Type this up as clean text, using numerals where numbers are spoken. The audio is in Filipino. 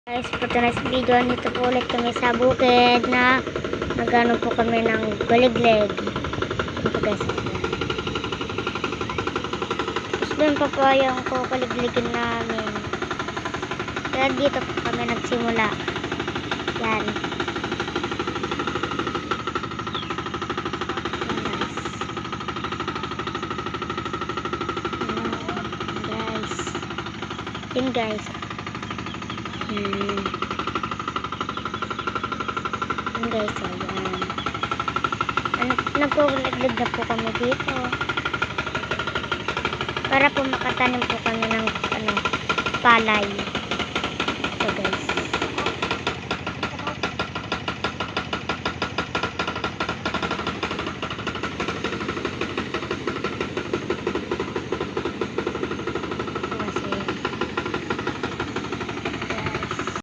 Guys, for tonight's video, nito po ulit kami sa bukid na nagano po kami ng galigleg. Ito guys. Gusto yun pa po yung kukaligligin namin. Kaya dito po kami nagsimula. Yan. Yan guys. Yan guys, so yan. Nagkukuliglig na po kami dito para po makatanim po kami ng palay.